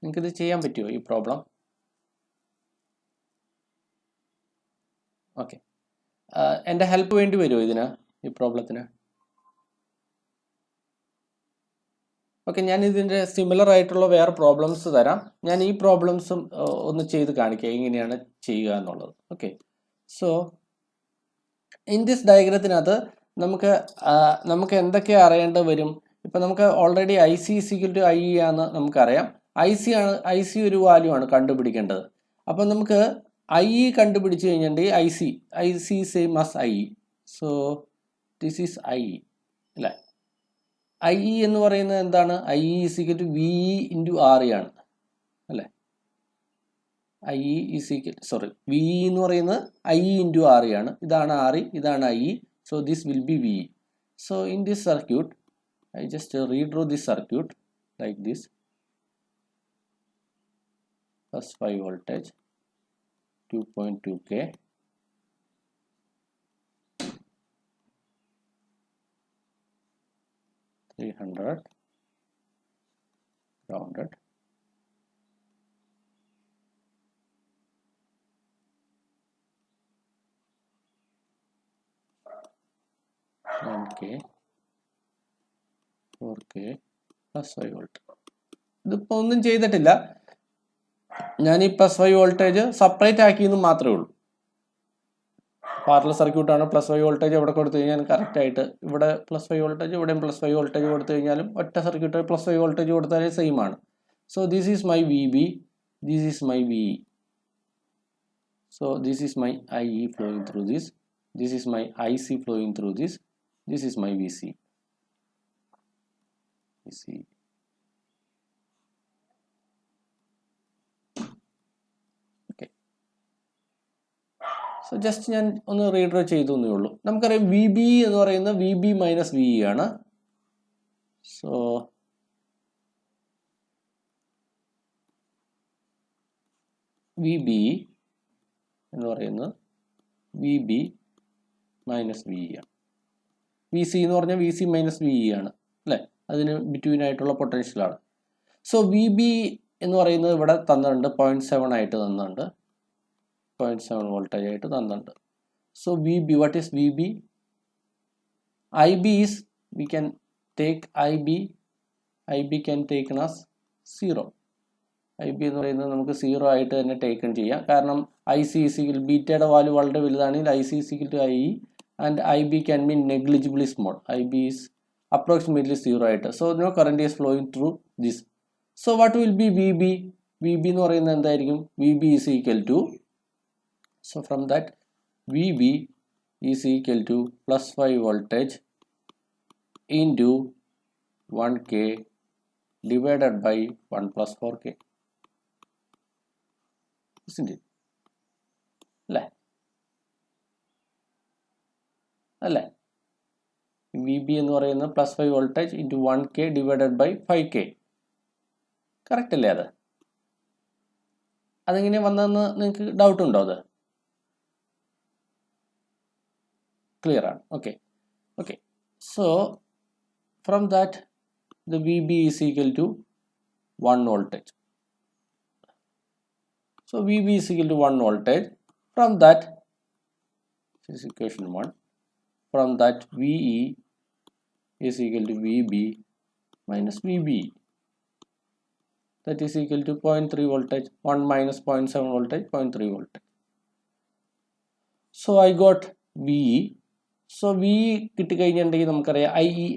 നിങ്ങൾക്കിത് ചെയ്യാൻ പറ്റുമോ ഈ പ്രോബ്ലം? ഓക്കെ, എൻ്റെ ഹെൽപ്പ് വേണ്ടി വരുമോ ഇതിന്, ഈ പ്രോബ്ലത്തിന്? ഓക്കെ, ഞാൻ ഇതിൻ്റെ സിമിലർ ആയിട്ടുള്ള വേറെ പ്രോബ്ലംസ് തരാം. ഞാൻ ഈ പ്രോബ്ലംസും ഒന്ന് ചെയ്ത് കാണിക്കാം എങ്ങനെയാണ് ചെയ്യുക എന്നുള്ളത്. ഓക്കെ, സോ ഇൻ ദിസ് ഡയഗ്രത്തിനകത്ത് നമുക്ക് എന്തൊക്കെ അറിയേണ്ടി വരും? ഇപ്പം നമുക്ക് already I C is equal to I E ആണെന്ന് നമുക്കറിയാം. ഐ സി ഒരു വാല്യൂ ആണ് കണ്ടുപിടിക്കേണ്ടത്. അപ്പം നമുക്ക് ഐ ഇ കണ്ടുപിടിച്ച് കഴിഞ്ഞിട്ടുണ്ടെങ്കിൽ I C same as I E. So this is I E അല്ലേ. ഐ ഇ എന്ന് പറയുന്നത് എന്താണ്? I E is equal to V E into R E ആണ് അല്ലേ. I E is equal V E എന്ന് പറയുന്നത് I E into R E ആണ്. ഇതാണ് ആർ ഇ, ഇതാണ് I E. So this will be V E. So in this circuit I just redraw this circuit like this. Plus 5 voltage, 2.2k, $300 grounded, $1k, 4k plus 5 volt. ഇതിപ്പോൾ ഒന്നും ചെയ്തിട്ടില്ല, ഞാൻ ഈ plus 5 voltage separate ആക്കിയെന്ന് മാത്രമേ ഉള്ളൂ. Parallel സർക്യൂട്ടാണ്. Plus 5 voltage എവിടെ കൊടുത്തു കഴിഞ്ഞാൽ കറക്റ്റായിട്ട് ഇവിടെ പ്ലസ് 5 വോൾട്ടേജ്, ഇവിടെയും പ്ലസ് 5 വോൾട്ടേജ് കൊടുത്തു കഴിഞ്ഞാലും ഒറ്റ സർക്യൂട്ട് പ്ലസ് 5 വോൾട്ടേജ് കൊടുത്താലും സെയിം ആണ്. So this is my V B, this is my V E. So this is my I E flowing through this, this is my I C flowing through this, this is my V C. Okay, so just ഞാൻ ഒന്ന് redraw ചെയ്തു എന്നേ ഉള്ളൂ. നമുക്കറിയാം V B എന്ന് പറയുന്നത് V B minus V E ആണ്. So V B എന്ന് പറയുന്നത് V B minus V E ആണ്. വി സി എന്ന് പറഞ്ഞാൽ V C minus V E ആണ് അല്ലേ, അതിന് ബിറ്റ്വീൻ ആയിട്ടുള്ള പൊട്ടൻഷ്യലാണ്. സോ വി ബി എന്ന് പറയുന്നത് ഇവിടെ തന്നിട്ടുണ്ട് 0.7 ആയിട്ട് തന്നിട്ടുണ്ട്, 0.7 വോൾട്ടേജ് ആയിട്ട് തന്നിട്ടുണ്ട്. So V B, what is V B? I B is, we can take I B can taken as 0. I B എന്ന് പറയുന്നത് നമുക്ക് 0 ആയിട്ട് തന്നെ ടേക്കൺ ചെയ്യാം. കാരണം ഐ സി ഇസിക്കൽ ബീറ്റയുടെ വാല്യൂ വളരെ വലുതാണെങ്കിൽ I C is equal to I E and I B can be negligibly small. I B is approximately 0 ആയിട്ട്. So no current is flowing through this. So what will be VB? VB എന്ന് പറയുന്നത് എന്തായിരിക്കും? VB is equal to, so from that VB is equal to plus 5 voltage into 1k divided by 1 plus 4k. Isn't it? അല്ലേ? വി B എന്ന് പറയുന്നത് plus 5 voltage into 1k divided by 5k. Correct അല്ലേ? അതെങ്ങനെ വന്നതെന്ന് നിങ്ങൾക്ക് ഡൗട്ട് ഉണ്ടോ? അത് ക്ലിയർ ആണ്. Okay okay, so from that the V B is equal to 1 voltage. So V B is equal to 1 voltage. From that, this is equation 1. From that VE is equal to VB minus VB. That is equal to 0.3 voltage. 1 minus 0.7 voltage, 0.3 voltage. So I got VE. So VE കിട്ടിക്കഴിഞ്ഞിട്ടുണ്ടെങ്കിൽ നമുക്കറിയാം IE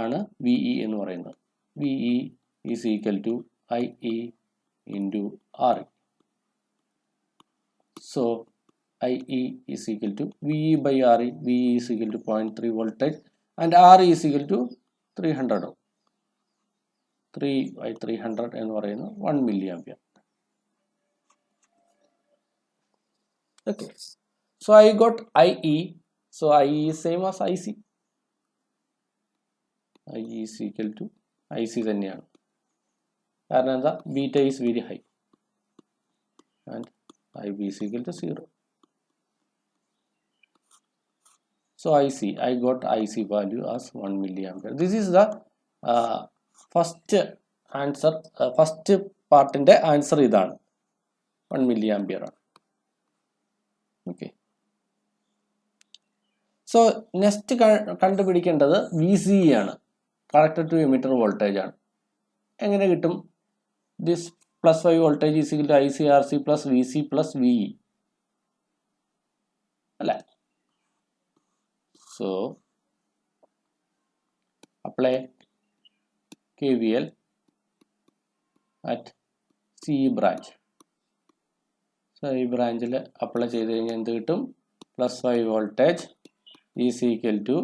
ആണ് VE എന്ന് പറയുന്നത്. VE is equal to IE into RE. So IE is equal to VE by RE. VE is equal to 0.3 voltage and RE is equal to 300. 3 by 300 എന്ന് പറയുന്നത് 1 milliampere. Okay, so I got IE. So IE is same as IC. IE is equal to IC തന്നെയാണ്. കാരണം എന്താ? Beta is very high and IB is equal to 0. So I got IC value as 1 milliampere. This is the first answer, first പാർട്ടിൻ്റെ answer ഇതാണ്, 1 milli ampere ആണ്. Okay, so next കണ്ടുപിടിക്കേണ്ടത് VCE ആണ്, connected to emitter voltage ആണ്. എങ്ങനെ കിട്ടും? This +5 voltage is equal to ICRC plus VC plus VE അല്ലേ? So apply KVL at CE branch. So ഈ ബ്രാഞ്ചിൽ അപ്ലൈ ചെയ്ത് കഴിഞ്ഞാൽ എന്ത് കിട്ടും? +5 voltage is equal to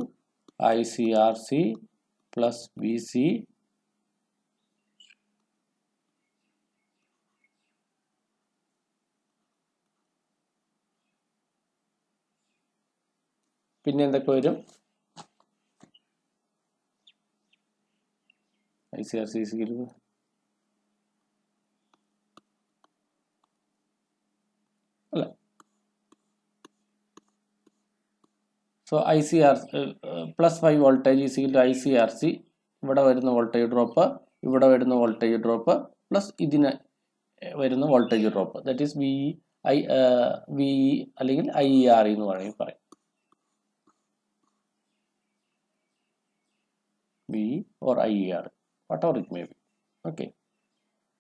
ICRC plus VC പിന്നെ എന്തൊക്കെ വരും? ICRC ഈസ് ഈക്വൽ ടു അല്ല, so ICRC +5 voltage is equal to ICRC, ഇവിടെ വരുന്ന വോൾട്ടേജ് ഡ്രോപ്പ്, ഇവിടെ വരുന്ന വോൾട്ടേജ് ഡ്രോപ്പ് പ്ലസ് ഇതിന് വരുന്ന voltage drop, that is VE അല്ലെങ്കിൽ IER എന്ന് വേണമെങ്കിൽ പറയും. VE or IER, whatever it may be. Okay,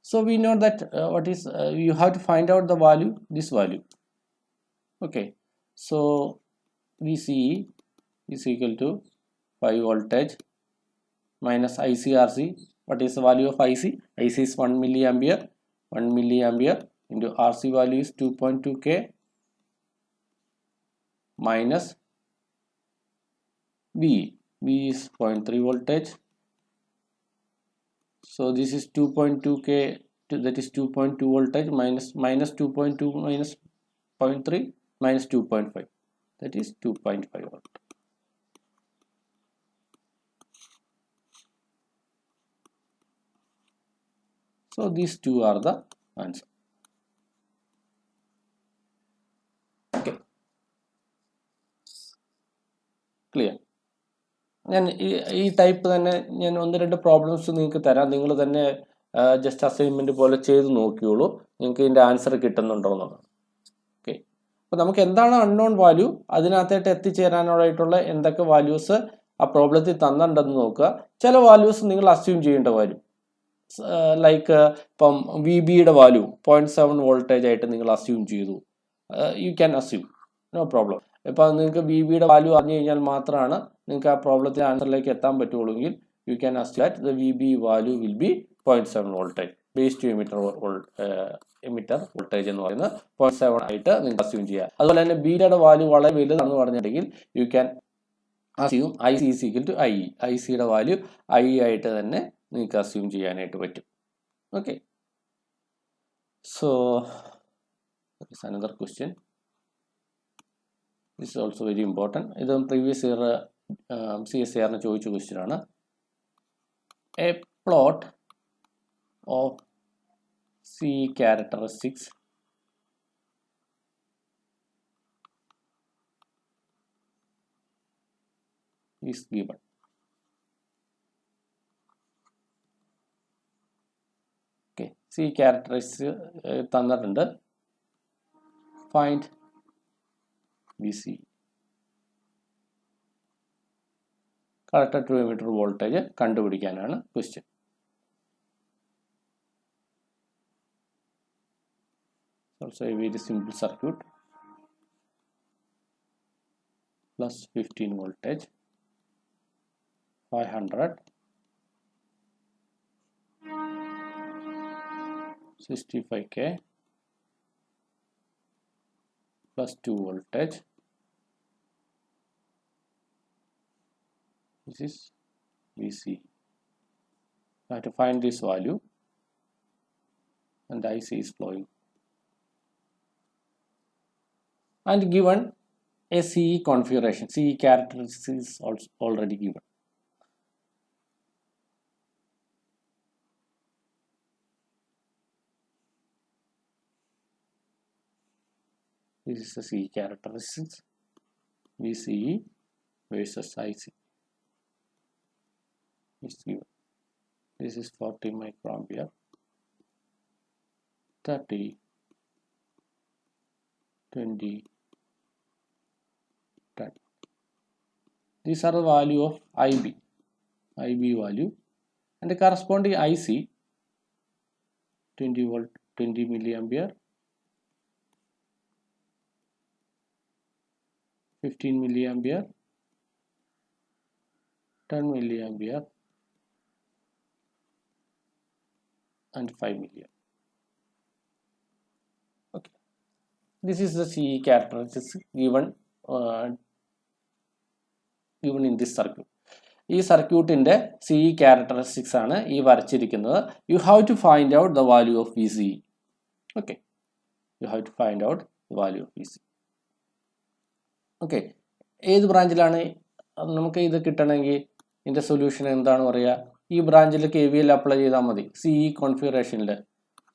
so we know that what is you have to find out the value, this value. Okay, so VCE is equal to 5 voltage minus ICRC. What is the value of IC? IC is 1 milliampere. 1 milliampere into RC value is 2.2 K minus VE. VE is 0.3 voltage. So this is 2.2 K, that is 2.2 voltage minus 2.2 minus 0.3 minus 2.5, that is 2.5 volt. So these two are the answer. Okay, clear? ഞാൻ ഈ type തന്നെ ഞാൻ 1-2 problems നിങ്ങൾക്ക് തരാം, നിങ്ങൾ തന്നെ just assignment പോലെ ചെയ്ത് നോക്കിയോളൂ, നിങ്ങൾക്ക് ഇതിൻ്റെ ആൻസർ കിട്ടുന്നുണ്ടോ എന്നുള്ളത്. ഓക്കെ, അപ്പോൾ നമുക്ക് എന്താണ് അൺനോൺ വാല്യൂ, അതിനകത്തായിട്ട് എത്തിച്ചേരാനായിട്ടുള്ള എന്തൊക്കെ വാല്യൂസ് ആ പ്രോബ്ലത്തിൽ തന്നിട്ടുണ്ടെന്ന് നോക്കുക. ചില വാല്യൂസ് നിങ്ങൾ അസ്യൂം ചെയ്യേണ്ട വരും, ലൈക്ക് ഇപ്പം VBയുടെ വാല്യൂ 0.7 വോൾട്ടേജ് ആയിട്ട് നിങ്ങൾ അസ്യൂം ചെയ്തു. You can assume, no problem. ഇപ്പം നിങ്ങൾക്ക് VBയുടെ വാല്യൂ അറിഞ്ഞു കഴിഞ്ഞാൽ മാത്രമാണ് നിങ്ങൾക്ക് ആ പ്രോബ്ലത്തിൻ്റെ ആൻസറിലേക്ക് എത്താൻ പറ്റുള്ളൂങ്കിൽ you can assume that the VB value will be 0.7 voltage base to emitter voltage എന്ന് പറയുന്നത് 0.7 ആയിട്ട് നിങ്ങൾക്ക് അസ്യൂം ചെയ്യാം. അതുപോലെ തന്നെ ബിയുടെ വാല്യൂ വളരെ വലുതാണെന്ന് പറഞ്ഞിട്ടുണ്ടെങ്കിൽ you can assume IC is equal to IE. ICയുടെ വാല്യൂ IE ആയിട്ട് തന്നെ നിങ്ങൾക്ക് അസ്യൂം ചെയ്യാനായിട്ട് പറ്റും. Okay, so another question, this is also very important. ഇത് പ്രീവിയസ് ഇയർ CSIR ചോദിച്ച ക്വസ്റ്റ്യൻ ആണ്. A plot of CE characteristics is given. Okay, CE characteristics തന്നിട്ടുണ്ട്. Find VCE, connected to emitter voltage കണ്ടുപിടിക്കാനാണ് question. Also a very simple circuit, plus 15 voltage, 500, 65K, plus 2 voltage. This is VC. I have to find this value, and IC is flowing. And given a CE configuration, CE characteristics is also already given. This is the CE characteristics, VCE versus IC is given. This is 40 microampere, 30, 20, 10. These are the value of IB value, and the corresponding IC 20 volt, 20 milliampere, 15 milliampere, 10 milliampere, and 5 milliampere. Okay, this is the CE characteristics given in this circuit. ഈ സർക്യൂട്ടിൻ്റെ CE characteristics ആണ് ഈ വരച്ചിരിക്കുന്നത്. You have to find out the value of VCE. Okay, you have to find out the value of VCE. Okay, ഏത് ബ്രാഞ്ചിലാണ് നമുക്ക് ഇത് കിട്ടണമെങ്കിൽ ഇതിൻ്റെ solution എന്താണ് പറയുക? ഈ ബ്രാഞ്ചിൽ KVL അപ്ലൈ ചെയ്താൽ മതി, CE കോൺഫിഗറേഷനിൽ.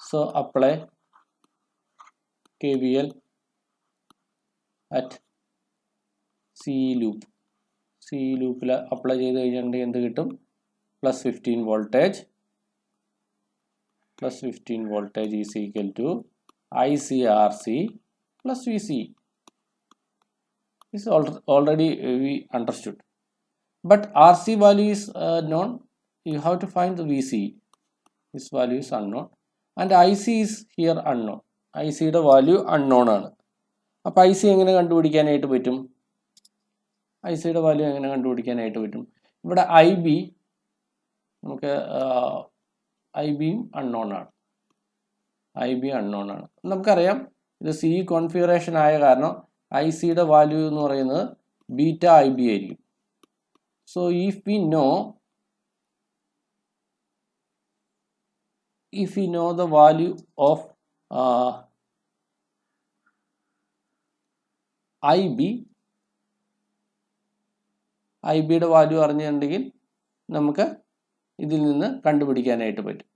So apply KVL at CE loop. CE ലൂപ്പിൽ അപ്ലൈ ചെയ്ത് കഴിഞ്ഞിട്ടുണ്ടെങ്കിൽ എന്ത് കിട്ടും? Plus 15 voltage is equal to ICRC plus VCE. This is already we understood. But RC value is known. You have to find the VCE. This value is unknown. And IC is here unknown. IC യുടെ value unknown ആണ്. അപ്പോൾ IC എങ്ങനെ കണ്ടുപിടിക്കാനായിട്ട് പറ്റും? ICയുടെ value എങ്ങനെ കണ്ടുപിടിക്കാനായിട്ട് പറ്റും? ഇവിടെ IB നമുക്ക് IBയും unknown ആണ്. IB unknown ആണ്. നമുക്കറിയാം ഇത് CE കോൺഫിഗറേഷൻ ആയ കാരണം ICയുടെ വാല്യൂ എന്ന് പറയുന്നത് ബീറ്റ IB ആയിരിക്കും. So if we know the value of IBയുടെ വാല്യൂ അറിഞ്ഞിട്ടുണ്ടെങ്കിൽ നമുക്ക് ഇതിൽ നിന്ന് കണ്ടുപിടിക്കാനായിട്ട് പറ്റും.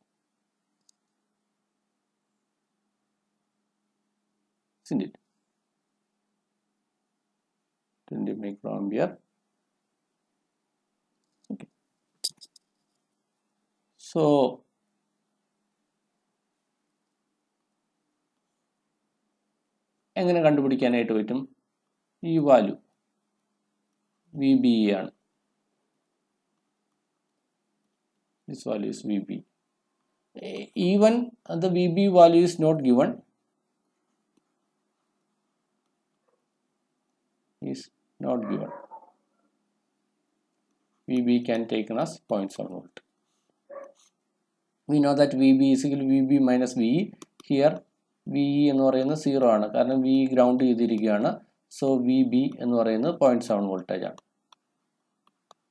Isn't it? 20 microampere. Okay. So എങ്ങനെ കണ്ടുപിടിക്കാനായിട്ട് പറ്റും? ഈ വാല്യൂ VBE ആണ്. This value is VB. Even the VB value is not given. Is not given. VB can taken as 0.7 volt. We know that VB is equal to VB minus VE. Here VE എന്ന് പറയുന്നത് 0 ആണ്, കാരണം VE ground ചെയ്തിരിക്കുകയാണ്. So VB എന്ന് പറയുന്നത് 0.7 voltage ആണ്.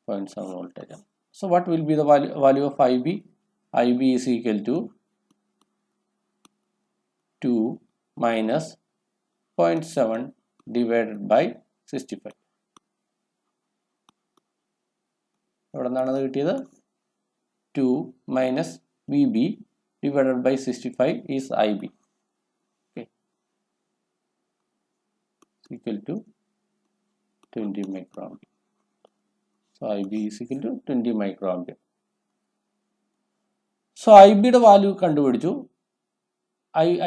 0.7 voltage ആണ്. So what will be the value of IB? IB is equal to 2 minus 0.7 divided by 65. എവിടെ നിന്നാണ് കിട്ടിയത്? 2 minus VB divided by 65 is IB. Okay, equal to 20 microampere. So IB is equal to 20 microampere. So IBയുടെ value കണ്ടുപിടിച്ചു.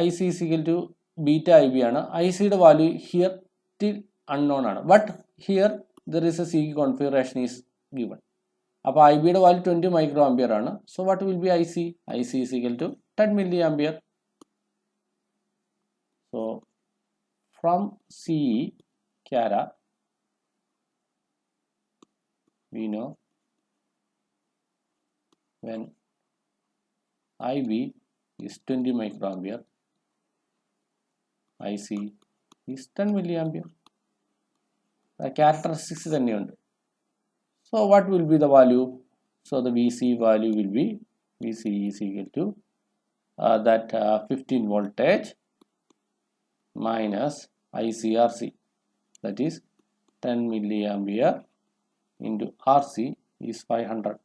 IC is equal to beta IB ആണ്. ICയുടെ value here still unknown ആണ്. But here there is a CE configuration is given. അപ്പോൾ IBയുടെ value 20 microampere ആണ്. So what will be IC? IC is equal to 10 milliampere. So from CE CARA we know when IB is 20 microampere, IC is 10 milliampere. The characteristics തന്നെയുണ്ട്. So what will be the value? So the VC value will be VC is equal to that 15 voltage minus ICRC, that is 10 milliampere into RC is 500.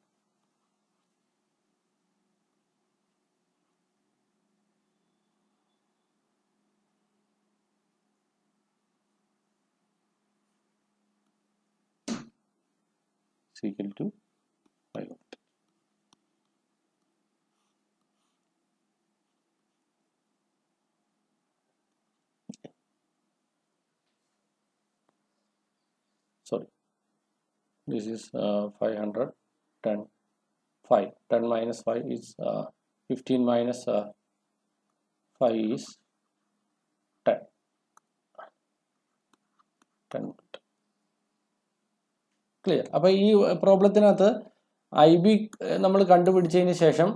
Equal to 5 volt. So sorry, this is 500, 10, 5. 10 minus 5 is 15 minus 5 is 10. 10 clear. അപ്പോൾ ഈ പ്രോബ്ലത്തിനകത്ത് I B നമ്മൾ കണ്ടുപിടിച്ചതിന് ശേഷം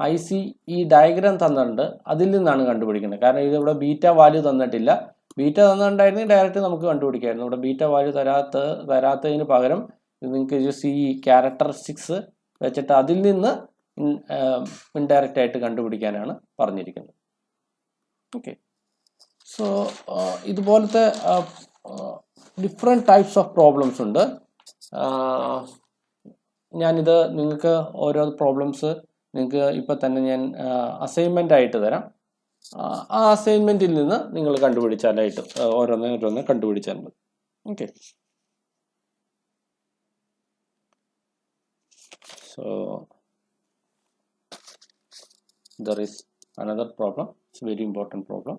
I C ഈ diagram തന്നിട്ടുണ്ട്, അതിൽ നിന്നാണ് കണ്ടുപിടിക്കുന്നത്. കാരണം ഇതിവിടെ ബീറ്റ വാല്യൂ തന്നിട്ടില്ല. ബീറ്റ തന്നിട്ടുണ്ടായിരുന്നെങ്കിൽ ഡയറക്റ്റ് നമുക്ക് കണ്ടുപിടിക്കായിരുന്നു. ഇവിടെ ബീറ്റ വാല്യൂ തരാത്തതിന് പകരം നിങ്ങൾക്ക് ഈ ക്യാരക്ടറിസ്റ്റിക്സ് വെച്ചിട്ട് അതിൽ നിന്ന് ഇൻഡയറക്റ്റ് ആയിട്ട് കണ്ടുപിടിക്കാനാണ് പറഞ്ഞിരിക്കുന്നത്. ഓക്കെ, സോ ഇതുപോലത്തെ ഡിഫറെൻറ്റ് ടൈപ്സ് ഓഫ് പ്രോബ്ലംസ് ഉണ്ട്. ഞാനിത് നിങ്ങൾക്ക് ഓരോ പ്രോബ്ലംസ് നിങ്ങൾക്ക് ഇപ്പം തന്നെ ഞാൻ അസൈൻമെൻ്റ് ആയിട്ട് തരാം. ആ അസൈൻമെൻറ്റിൽ നിന്ന് നിങ്ങൾ കണ്ടുപിടിച്ചാലായിട്ട് ഓരോന്ന് കണ്ടുപിടിച്ചാൽ മതി. Okay, so there is another problem. It's a very important problem.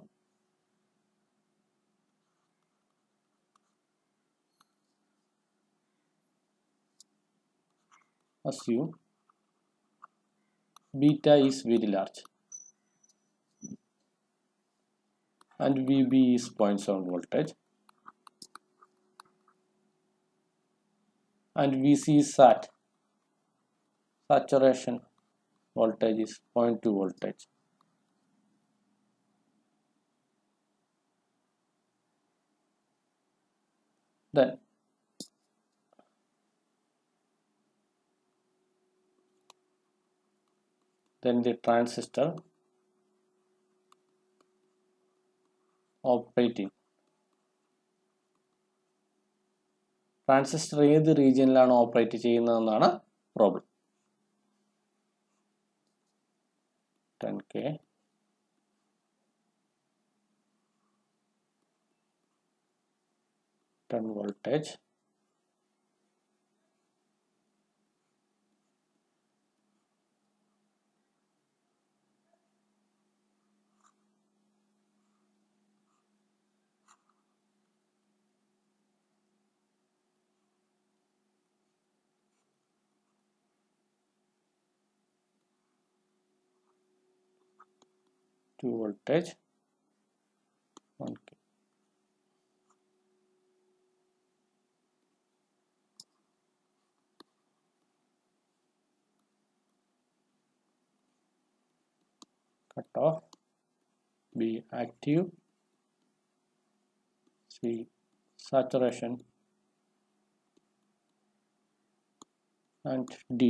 Assume beta is very large and VB is 0.7 voltage and VC is saturation voltage is 0.2 voltage. Then the transistor operating. Transistor ഏത് റീജിയനിലാണ് operate ചെയ്യുന്നതെന്നാണ് problem. 10K voltage voltage 1K. Cut off, B active, C saturation, and D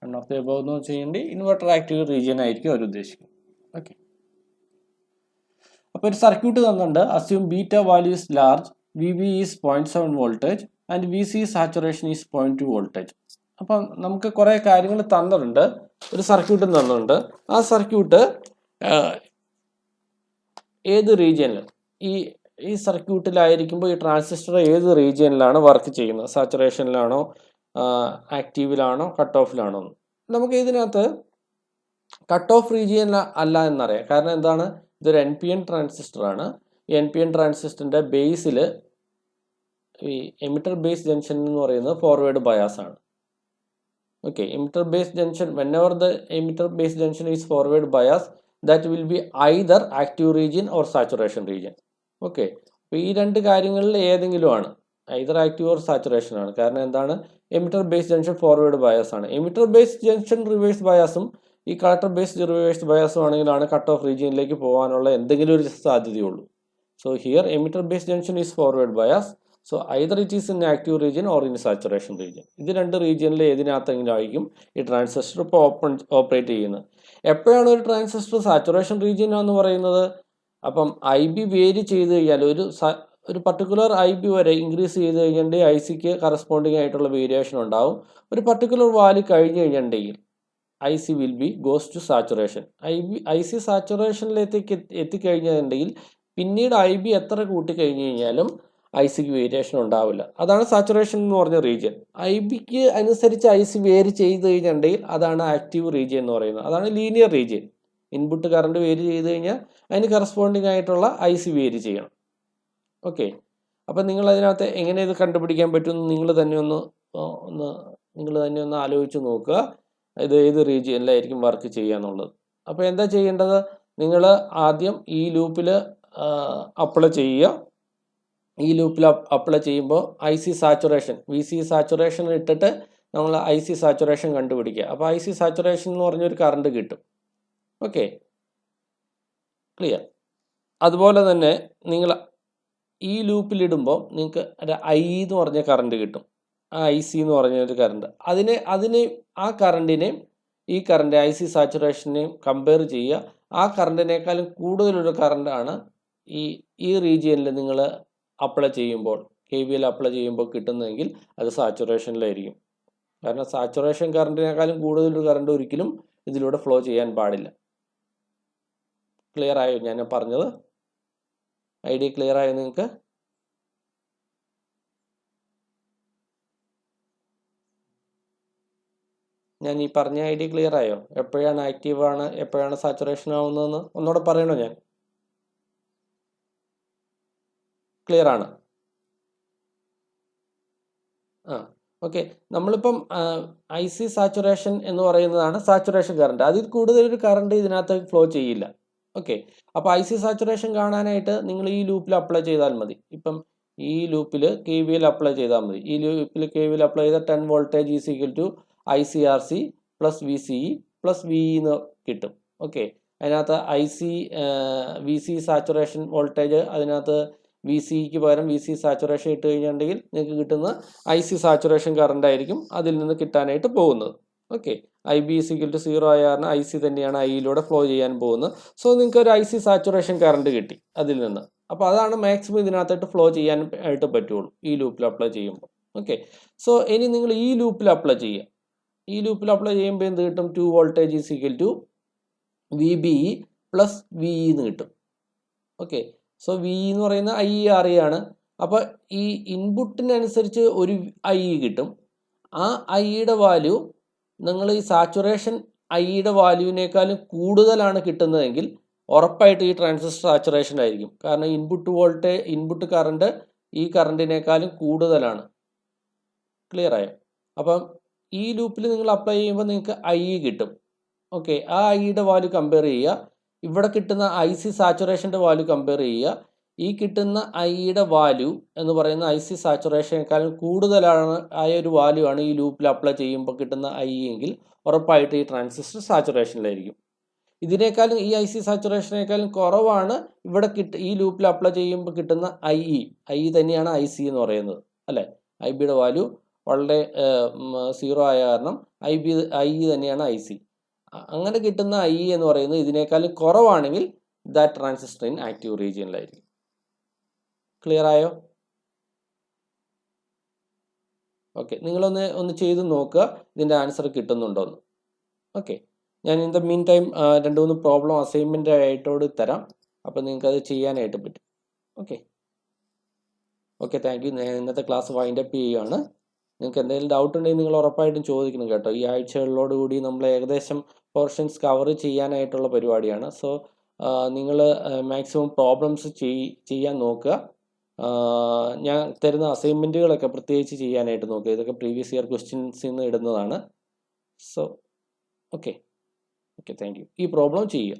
none of the above എന്ന് വെച്ചുകഴിഞ്ഞാൽ inverter active region ആയിരിക്കും അവർ ഉദ്ദേശിക്കുന്നത്. Okay, അപ്പോൾ ഒരു circuit തന്നിട്ടുണ്ട്. Assume beta value is large, VB is 0.7 voltage and VC saturation is 0.2 voltage. അപ്പം നമുക്ക് കുറേ കാര്യങ്ങൾ തന്നിട്ടുണ്ട്. ഒരു സർക്യൂട്ട് തന്നിട്ടുണ്ട്. ആ സർക്യൂട്ട് ഏത് റീജിയനിൽ ഈ സർക്യൂട്ടിലായിരിക്കുമ്പോൾ ഈ ട്രാൻസിസ്റ്റർ ഏത് റീജിയനിലാണ് വർക്ക് ചെയ്യുന്നത്, സാച്ചുറേഷനിലാണോ ആക്റ്റീവിലാണോ കട്ട് ഓഫിലാണോ? നമുക്ക് ഇതിനകത്ത് കട്ട് ഓഫ് റീജിയൻ അല്ല എന്നറിയാം. കാരണം എന്താണ്, ഇതൊരു NPN ട്രാൻസിസ്റ്ററാണ്. ഈ NPN ട്രാൻസിസ്റ്ററിൻ്റെ ബേസിൽ ഈ എമിറ്റർ ബേസ് ജംഗ്ഷൻ എന്ന് പറയുന്നത് ഫോർവേഡ് ബയാസ് ആണ്. Okay, emitter base junction, whenever the emitter base junction is forward bias, that will be either active region or saturation region. Okay, അപ്പോൾ ഈ രണ്ട് കാര്യങ്ങളിൽ ഏതെങ്കിലും ആണ്, either active or saturation ആണ്. കാരണം എന്താണ്, emitter base junction forward bias ആണ്. എമിറ്റർ ബേസ് ജംഗ്ഷൻ റിവേഴ്സ് ബയാസും ഈ കളക്ടർ ബേസ് റിവേഴ്സ് ബയാസും ആണെങ്കിലാണ് കട്ട് ഓഫ് റീജിയനിലേക്ക് പോകാനുള്ള എന്തെങ്കിലും ഒരു സാധ്യതയുള്ളൂ. So here emitter base junction is forward bias. So either it is in active region or in saturation region. ഇത് രണ്ട് റീജിയനിൽ ഏതിനകത്തെങ്കിലും ആയിരിക്കും ഈ ട്രാൻസിസ്റ്റർ ഇപ്പോൾ ഓപ്പറേറ്റ് ചെയ്യുന്നത്. എപ്പോഴാണ് ഒരു ട്രാൻസിസ്റ്റർ സാച്ചുറേഷൻ റീജിയൻ എന്ന് പറയുന്നത്? അപ്പം IB വേരി ചെയ്ത് കഴിഞ്ഞാൽ ഒരു പർട്ടിക്കുലർ IB വരെ ഇൻക്രീസ് ചെയ്ത് കഴിഞ്ഞിട്ടുണ്ടെങ്കിൽ ICക്ക് കറസ്പോണ്ടിങ് ആയിട്ടുള്ള വേരിയേഷൻ ഉണ്ടാവും. ഒരു പർട്ടിക്കുലർ വാല്യൂ കഴിഞ്ഞ് കഴിഞ്ഞിട്ടുണ്ടെങ്കിൽ IC will be goes to saturation. IC സാച്ചുറേഷനിലേക്ക് എത്തിക്കഴിഞ്ഞിട്ടുണ്ടെങ്കിൽ പിന്നീട് IB എത്ര കൂട്ടിക്കഴിഞ്ഞ് കഴിഞ്ഞാലും ICക്ക് വേരിയേഷൻ ഉണ്ടാവില്ല. അതാണ് സാച്ചുറേഷൻ എന്ന് പറഞ്ഞ റീജിയൻ. IBക്ക് അനുസരിച്ച് IC വേരി ചെയ്ത് കഴിഞ്ഞിട്ടുണ്ടെങ്കിൽ അതാണ് ആക്റ്റീവ് റീജിയൻ എന്ന് പറയുന്നത്. അതാണ് linear region. Input current vary ചെയ്ത് കഴിഞ്ഞാൽ അതിന് കറസ്പോണ്ടിങ് ആയിട്ടുള്ള IC വേരി ചെയ്യണം. ഓക്കെ, അപ്പം നിങ്ങൾ അതിനകത്ത് എങ്ങനെ ഇത് കണ്ടുപിടിക്കാൻ പറ്റുമെന്ന് നിങ്ങൾ തന്നെ ഒന്ന് ആലോചിച്ച് നോക്കുക. ഇത് ഏത് റീജിയനിലായിരിക്കും വർക്ക് ചെയ്യുക എന്നുള്ളത്. അപ്പോൾ എന്താ ചെയ്യേണ്ടത്? നിങ്ങൾ ആദ്യം ഈ ലൂപ്പിൽ അപ്ലൈ ചെയ്യുക. ഈ ലൂപ്പിൽ അപ്ലൈ ചെയ്യുമ്പോൾ IC സാച്ചുറേഷൻ, VC സാച്ചുറേഷൻ ഇട്ടിട്ട് നമ്മൾ IC സാച്ചുറേഷൻ കണ്ടുപിടിക്കുക. അപ്പോൾ IC സാച്ചുറേഷൻ എന്ന് പറഞ്ഞൊരു കറണ്ട് കിട്ടും. Okay, clear. അതുപോലെ തന്നെ നിങ്ങൾ ഈ ലൂപ്പിലിടുമ്പോൾ നിങ്ങൾക്ക് ഒരു I എന്ന് പറഞ്ഞ കറണ്ട് കിട്ടും. ആ IC എന്ന് പറഞ്ഞൊരു കറണ്ട്. ആ കറണ്ടിനെ ഈ കറണ്ട് IC സാച്ചുറേഷനെയും കമ്പയർ ചെയ്യുക. ആ കറണ്ടിനേക്കാളും കൂടുതലൊരു കറണ്ടാണ് ഈ റീജിയനിൽ നിങ്ങൾ അപ്ലൈ ചെയ്യുമ്പോൾ, KVL അപ്ലൈ ചെയ്യുമ്പോൾ കിട്ടുന്നതെങ്കിൽ അത് സാച്ചുറേഷനിലായിരിക്കും. കാരണം സാച്ചുറേഷൻ കറണ്ടിനേക്കാളും കൂടുതലൊരു കറണ്ട് ഒരിക്കലും ഇതിലൂടെ ഫ്ലോ ചെയ്യാൻ പാടില്ല. ക്ലിയർ ആയോ ഞാൻ പറഞ്ഞത്? ഐഡിയ ക്ലിയർ ആയോ നിങ്ങൾക്ക്? ഞാൻ ഈ പറഞ്ഞ ഐഡിയ ക്ലിയർ ആയോ? എപ്പോഴാണ് ആക്റ്റീവ് ആണ്, എപ്പോഴാണ് സാച്ചുറേഷൻ ആവുന്നതെന്ന് ഒന്നുകൂടെ പറയണോ ഞാൻ? ക്ലിയർ ആണ്? ഓക്കെ. നമ്മളിപ്പം IC സാച്ചുറേഷൻ എന്ന് പറയുന്നതാണ് സാച്ചുറേഷൻ കറണ്ട്. അതിൽ കൂടുതലൊരു കറണ്ട് ഇതിനകത്ത് ഫ്ലോ ചെയ്യില്ല. ഓക്കെ, അപ്പോൾ IC സാച്ചുറേഷൻ കാണാനായിട്ട് നിങ്ങൾ ഈ ലൂപ്പിൽ അപ്ലൈ ചെയ്താൽ മതി. ഇപ്പം ഈ ലൂപ്പിൽ KVL അപ്ലൈ ചെയ്താൽ മതി. ഈ ലൂപ്പിൽ KVL അപ്ലൈ ചെയ്താൽ 10 voltage is equal to ICRC plus VCE plus VE എന്ന് കിട്ടും. ഓക്കെ, അതിനകത്ത് VC സാച്ചുറേഷൻ വോൾട്ടേജ്, അതിനകത്ത് VCക്ക് പകരം VC സാച്ചുറേഷൻ ഇട്ട് കഴിഞ്ഞിട്ടുണ്ടെങ്കിൽ നിങ്ങൾക്ക് കിട്ടുന്ന IC സാച്ചുറേഷൻ കറണ്ട് ആയിരിക്കും അതിൽ നിന്ന് കിട്ടാനായിട്ട് പോകുന്നത്. ഓക്കെ, IB = 0 ആയ കാരണം IC തന്നെയാണ് Iയിലൂടെ ഫ്ലോ ചെയ്യാൻ പോകുന്നത്. സോ നിങ്ങൾക്ക് ഒരു IC സാച്ചുറേഷൻ കറണ്ട് കിട്ടി അതിൽ നിന്ന്. അപ്പോൾ അതാണ് മാക്സിമം ഇതിനകത്തായിട്ട് ഫ്ലോ ചെയ്യാൻ ആയിട്ട് പറ്റുള്ളൂ ഈ ലൂപ്പിൽ അപ്ലൈ ചെയ്യുമ്പോൾ. ഓക്കെ, സോ ഇനി നിങ്ങൾ ഈ ലൂപ്പിൽ അപ്ലൈ ചെയ്യുക. ഈ ലൂപ്പിൽ അപ്ലൈ ചെയ്യുമ്പോൾ എന്ത് കിട്ടും? 2 voltage is equal to VBE plus VE എന്ന് കിട്ടും. ഓക്കെ, സോ VE എന്ന് പറയുന്ന IERE ആണ്. അപ്പോൾ ഈ ഇൻപുട്ടിനനുസരിച്ച് ഒരു IE കിട്ടും. ആ IEയുടെ വാല്യൂ നിങ്ങൾ ഈ സാച്ചുറേഷൻ IEയുടെ വാല്യൂവിനേക്കാളും കൂടുതലാണ് കിട്ടുന്നതെങ്കിൽ ഉറപ്പായിട്ട് ഈ ട്രാൻസിസ്റ്റർ സാച്ചുറേഷൻ ആയിരിക്കും. കാരണം ഇൻപുട്ട് കറണ്ട് ഈ കറണ്ടിനേക്കാളും കൂടുതലാണ്. ക്ലിയർ ആയോ? അപ്പം ഈ ലൂപ്പിൽ നിങ്ങൾ അപ്ലൈ ചെയ്യുമ്പോൾ നിങ്ങൾക്ക് IE കിട്ടും. ഓക്കെ, ആ IEയുടെ വാല്യൂ കമ്പയർ ചെയ്യുക. ഇവിടെ കിട്ടുന്ന IC സാച്ചുറേഷൻ്റെ വാല്യൂ കമ്പയർ ചെയ്യുക. ഈ കിട്ടുന്ന IEയുടെ വാല്യൂ എന്ന് പറയുന്ന IC സാച്ചുറേഷനേക്കാളും കൂടുതലാണ് ആയ ഒരു വാല്യൂ ആണ് ഈ ലൂപ്പിൽ അപ്ലൈ ചെയ്യുമ്പോൾ കിട്ടുന്ന IE എങ്കിൽ ഉറപ്പായിട്ട് ഈ ട്രാൻസിസ്റ്റർ സാച്ചുറേഷനിലായിരിക്കും. ഇതിനേക്കാളും ഈ IC സാച്ചുറേഷനേക്കാളും കുറവാണ് ഈ ലൂപ്പിൽ അപ്ലൈ ചെയ്യുമ്പോൾ കിട്ടുന്ന IE തന്നെയാണ് IC എന്ന് പറയുന്നത്, അല്ലേ? IBയുടെ വാല്യൂ വളരെ 0 ആയ കാരണം IE തന്നെയാണ് IC. അങ്ങനെ കിട്ടുന്ന IE എന്ന് പറയുന്നത് ഇതിനേക്കാളും കുറവാണെങ്കിൽ ദാറ്റ് ട്രാൻസിസ്റ്റർ ഇൻ ആക്റ്റീവ് റീജിയനിലായിരിക്കും. ക്ലിയർ ആയോ? ഓക്കെ, നിങ്ങളൊന്ന് ചെയ്ത് നോക്കുക ഇതിൻ്റെ ആൻസർ കിട്ടുന്നുണ്ടോയെന്ന്. ഓക്കെ, ഞാൻ in the mean time 2-3 problem assignment ആയിട്ടോട് തരാം. അപ്പോൾ നിങ്ങൾക്കത് ചെയ്യാനായിട്ട് പറ്റും. Okay, thank you. ഞാൻ ഇന്നത്തെ ക്ലാസ് വൈൻഡപ്പ് ചെയ്യുകയാണ്. നിങ്ങൾക്ക് എന്തെങ്കിലും ഡൗട്ട് ഉണ്ടെങ്കിൽ നിങ്ങൾ ഉറപ്പായിട്ടും ചോദിക്കണം കേട്ടോ. ഈ ആഴ്ചകളിലോടുകൂടി നമ്മൾ ഏകദേശം പോർഷൻസ് കവർ ചെയ്യാനായിട്ടുള്ള പരിപാടിയാണ്. സോ നിങ്ങൾ മാക്സിമം പ്രോബ്ലംസ് ചെയ്യാൻ നോക്കുക. ഞാൻ തരുന്ന അസൈൻമെൻറ്റുകളൊക്കെ പ്രത്യേകിച്ച് ചെയ്യാനായിട്ട് നോക്കുക. ഇതൊക്കെ പ്രീവിയസ് ഇയർ ക്വസ്റ്റ്യൻസിൽ നിന്ന് ഇടുന്നതാണ്. So okay, thank U. ഈ പ്രോബ്ലം ചെയ്യുക.